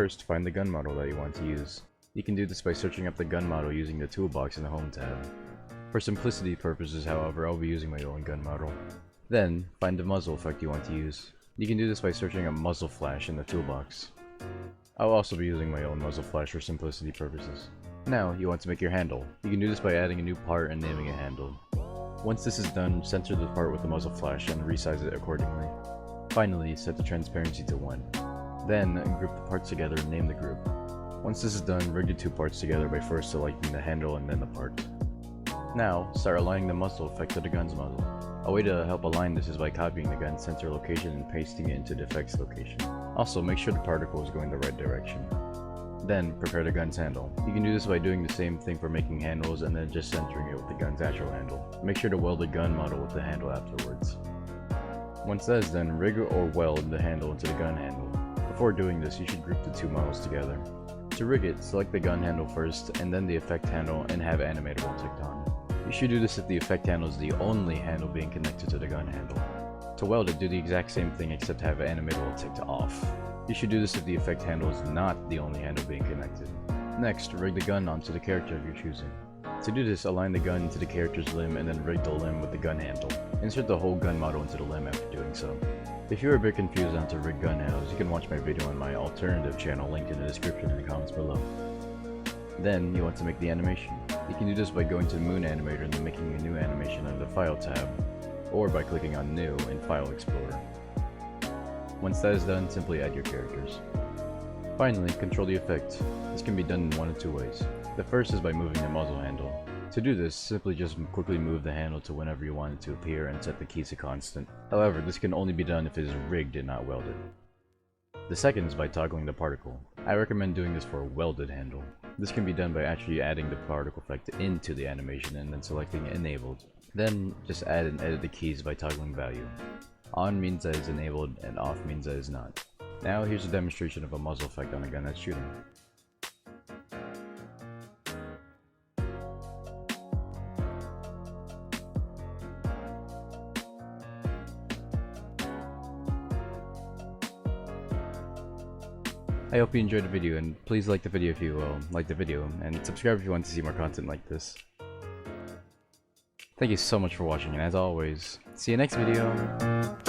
First, find the gun model that you want to use. You can do this by searching up the gun model using the toolbox in the Home tab. For simplicity purposes, however, I'll be using my own gun model. Then, find the muzzle effect you want to use. You can do this by searching up muzzle flash in the toolbox. I'll also be using my own muzzle flash for simplicity purposes. Now, you want to make your handle. You can do this by adding a new part and naming a handle. Once this is done, center the part with the muzzle flash and resize it accordingly. Finally, set the transparency to 1. Then, group the parts together and name the group. Once this is done, rig the two parts together by first selecting the handle and then the part. Now, start aligning the muzzle effect to the gun's muzzle. A way to help align this is by copying the gun's center location and pasting it into the effects location. Also, make sure the particle is going the right direction. Then, prepare the gun's handle. You can do this by doing the same thing for making handles and then just centering it with the gun's actual handle. Make sure to weld the gun model with the handle afterwards. Once that is done, rig or weld the handle into the gun handle. Before doing this, you should group the two models together. To rig it, select the gun handle first and then the effect handle and have Animator ticked on. You should do this if the effect handle is the only handle being connected to the gun handle. To weld it, do the exact same thing except have Animator ticked off. You should do this if the effect handle is not the only handle being connected. Next, rig the gun onto the character you're choosing. To do this, align the gun to the character's limb and then rig the limb with the gun handle. Insert the whole gun model into the limb after doing so. If you're a bit confused on how to rig gun handles, you can watch my video on my alternative channel linked in the description in the comments below. Then, you want to make the animation. You can do this by going to Moon Animator and then making a new animation under the File tab, or by clicking on New in File Explorer. Once that is done, simply add your characters. Finally, control the effect. This can be done in one of two ways. The first is by moving the muzzle handle. To do this, simply just quickly move the handle to whenever you want it to appear and set the key to constant. However, this can only be done if it is rigged and not welded. The second is by toggling the particle. I recommend doing this for a welded handle. This can be done by actually adding the particle effect into the animation and then selecting Enabled. Then, just add and edit the keys by toggling value. On means that is enabled and off means that is not. Now here's a demonstration of a muzzle effect on a gun that's shooting. I hope you enjoyed the video, and please like the video if you like the video, and subscribe if you want to see more content like this. Thank you so much for watching, and as always, see you next video!